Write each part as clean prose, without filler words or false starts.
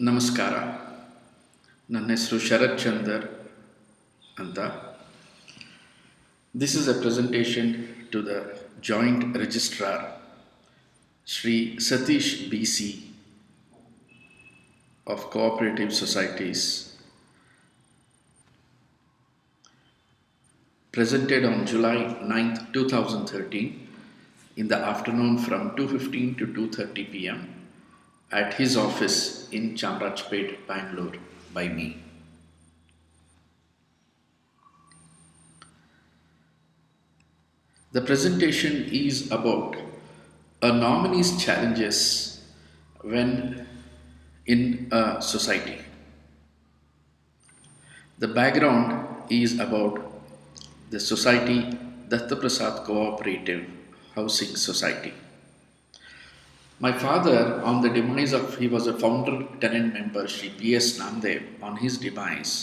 ನಮಸ್ಕಾರ. ನನ್ನ ಹೆಸರು ಶರತ್ ಚಂದರ್ ಅಂತ. This is a presentation to the Joint Registrar, Sri Satish BC of Cooperative Societies, presented on July 9th, 2013 in the afternoon from 2:15 to 2:30 p.m. at his office in Chamrajpet, Bangalore by me. The presentation is about a nominee's challenges when in a society. The background is about the society Dattaprasad Cooperative Housing Society. My father, on the demise of, he was a founder tenant member, Sri P.S. Namdev, on his demise,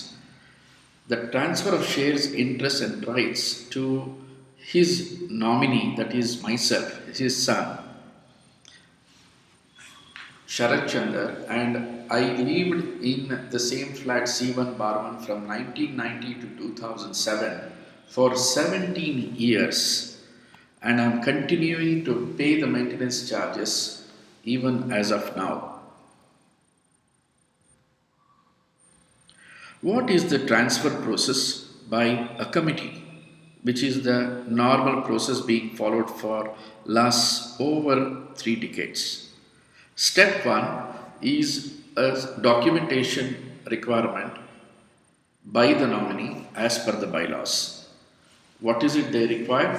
the transfer of shares, interests, and rights to his nominee, that is myself, his son, Sharat Chandar, and I lived in the same flat C1 Bar 1 from 1990 to 2007 for 17 years, and I'm continuing to pay the maintenance charges even as of now. What is the transfer process by a committee, which is the normal process being followed for last over 3 decades? Step 1 is a documentation requirement by the nominee as per the bylaws. What is it they require?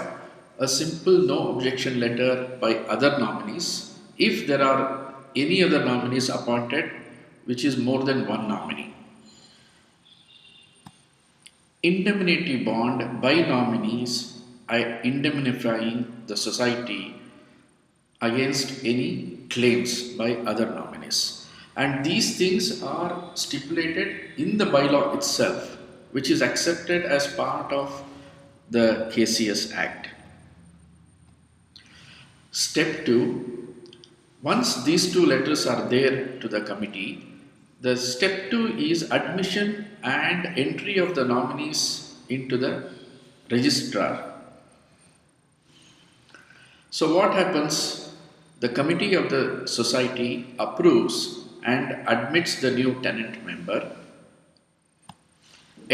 A simple no objection letter by other nominees if there are any other nominees appointed, which is more than one nominee. Indemnity bond by nominees indemnifying the society against any claims by other nominees. And these things are stipulated in the bylaw itself, which is accepted as part of the KCS Act. Step 2, once these two letters are there to the committee, the step 2 is admission and entry of the nominees into the registrar. So what happens? The committee of the society approves and admits the new tenant member,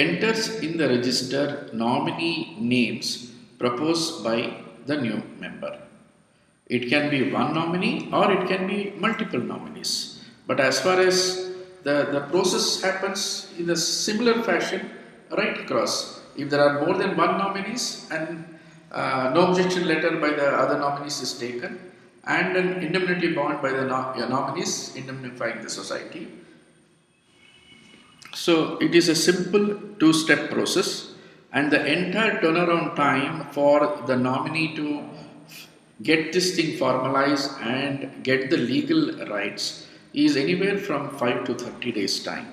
enters in the register nominee names proposed by the new member. It can be one nominee or it can be multiple nominees. But as far as the process happens in a similar fashion right across. If there are more than one nominees and no objection letter by the other nominees is taken and an indemnity bond by the nominees indemnifying the society. So it is a simple two-step process, and the entire turnaround time for the nominee to get this thing formalized and get the legal rights is anywhere from 5 to 30 days time.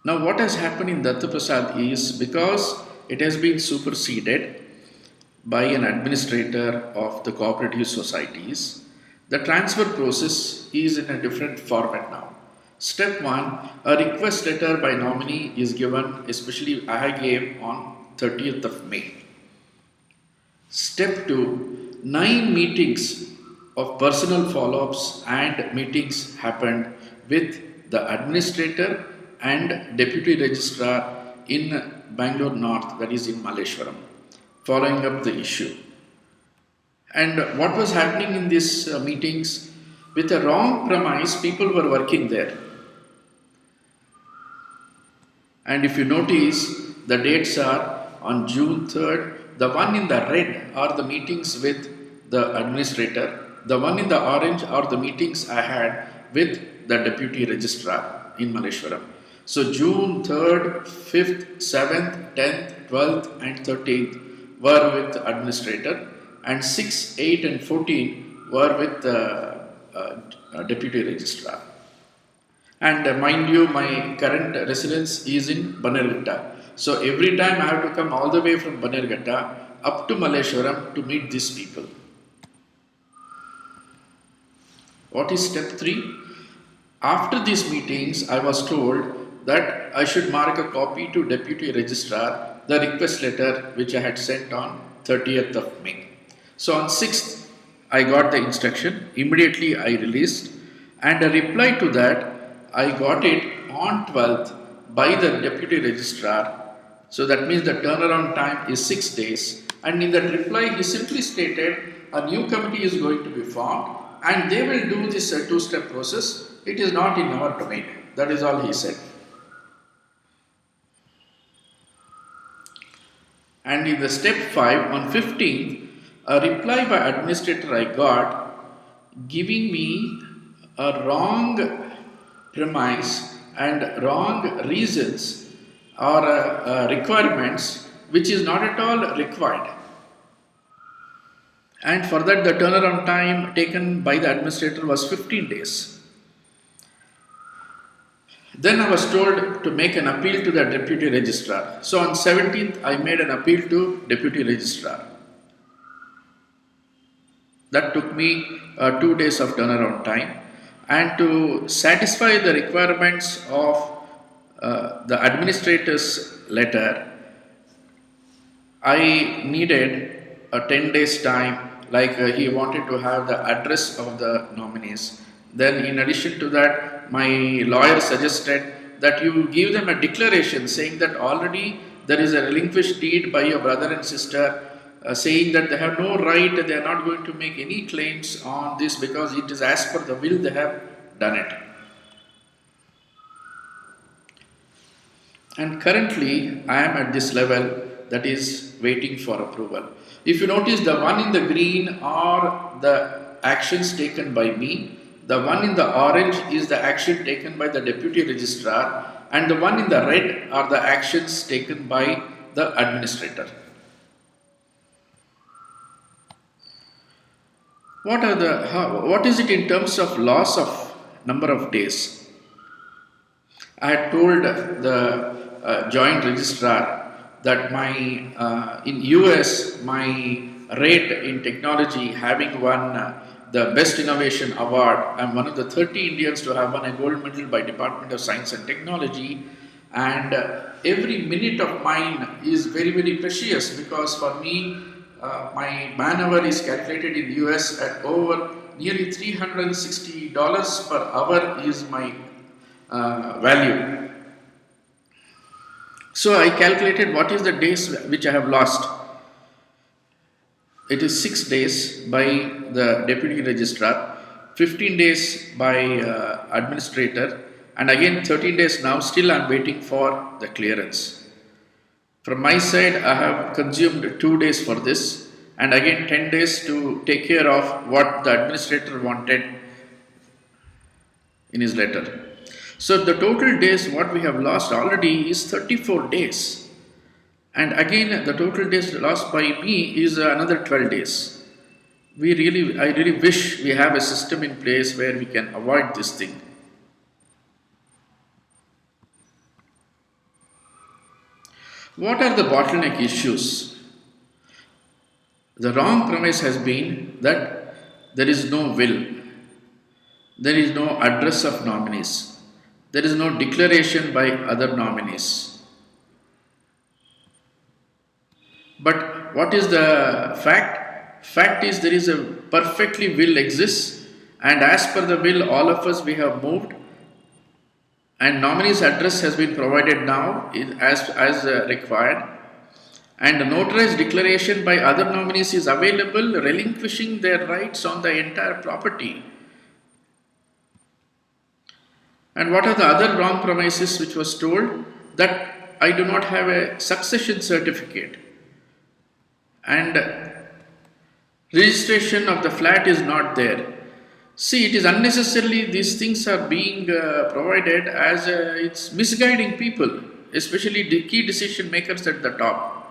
Now what has happened in Dattaprasad is, because it has been superseded by an administrator of the cooperative societies, the transfer process is in a different format now. Step 1, a request letter by nominee is given, especially I gave on 30th of May. Step 2, 9 meetings of personal follow-ups and meetings happened with the administrator and deputy registrar in Bangalore North, that is in Malleshwaram, following up the issue. And what was happening in these meetings? With a wrong premise, people were working there. And if you notice, the dates are on June 3rd. The one in the red are the meetings with the administrator. The one in the orange are the meetings I had with the deputy registrar in Malleshwaram. So June 3rd, 5th, 7th, 10th, 12th and 13th were with the administrator, and 6, 8 and 14 were with the deputy registrar. And mind you, my current residence is in Banerghatta. So every time I have to come all the way from Banerghatta up to Malleshwaram to meet these people. What is step 3? After these meetings, I was told that I should mark a copy to Deputy Registrar, the request letter which I had sent on 30th of May. So on 6th, I got the instruction. Immediately I released, and a reply to that, I got it on 12th by the Deputy Registrar. So that means the turnaround time is 6 days. And in that reply, he simply stated a new committee is going to be formed and they will do this two-step process. It is not in our domain. That is all he said. And in the step 5, on 15th, a reply by administrator I got giving me a wrong premise and wrong reasons or requirements which is not at all required. And for that, the turnaround time taken by the administrator was 15 days. Then I was told to make an appeal to the Deputy Registrar. So on 17th, I made an appeal to Deputy Registrar. That took me 2 days of turnaround time. And to satisfy the requirements of the administrator's letter, I needed a 10 days time, like he wanted to have the address of the nominees. Then in addition to that, my lawyer suggested that you give them a declaration saying that already there is a relinquished deed by your brother and sister, saying that they have no right, they are not going to make any claims on this because it is as per the will they have done it. And currently I am at this level, that is waiting for approval. If you notice, the one in the green are the actions taken by me, the one in the orange is the action taken by the Deputy Registrar, and the one in the red are the actions taken by the administrator. What is it in terms of loss of number of days? I had told the joint registrar that in US my rate in technology, having won the Best Innovation Award, I'm one of the 30 Indians to have won a gold medal by Department of Science and Technology, and every minute of mine is very, very precious, because for me my man hour is calculated in US at over nearly $360 per hour is my value. So I calculated what is the days which I have lost. It is 6 days by the Deputy Registrar, 15 days by Administrator, and again 13 days now. Still I am waiting for the clearance. From my side, I have consumed 2 days for this, and again 10 days to take care of what the Administrator wanted in his letter. So the total days what we have lost already is 34 days. And again the total days lost by me is another 12 days. I really wish we have a system in place where we can avoid this thing. What are the bottleneck issues? The wrong premise has been that there is no will, there is no address of nominees, there is no declaration by other nominees. But what is the fact? Fact is there is a perfectly will exists, and as per the will all of us we have moved, and nominee's address has been provided now as required, and a notarized declaration by other nominees is available relinquishing their rights on the entire property. And what are the other wrong premises which was told? That I do not have a succession certificate, and registration of the flat is not there. See, it is unnecessarily these things are being provided as it's misguiding people, especially the key decision makers at the top.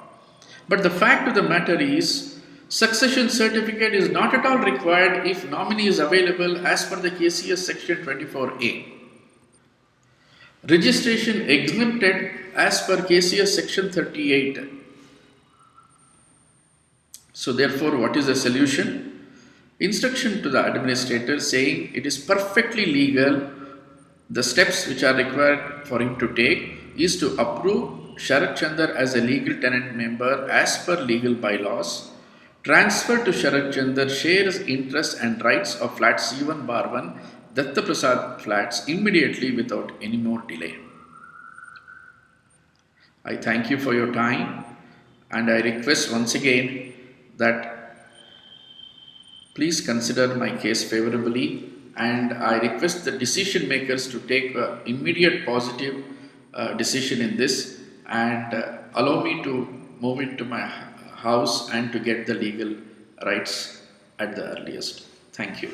But the fact of the matter is, succession certificate is not at all required if nominee is available as per the KCS section 24A. Registration exempted as per KCS section 38. So therefore, what is the solution? instruction to the administrator saying it is perfectly legal. The steps which are required for him to take is to approve Sharat Chandar as a legal tenant member as per legal bylaws, transfer to Sharat Chandar shares, interests and rights of flat C1 bar 1 Dattaprasad flats immediately without any more delay. I thank you for your time, and I request once again that please consider my case favorably, and I request the decision makers to take immediate positive decision in this, and allow me to move into my house and to get the legal rights at the earliest. Thank you.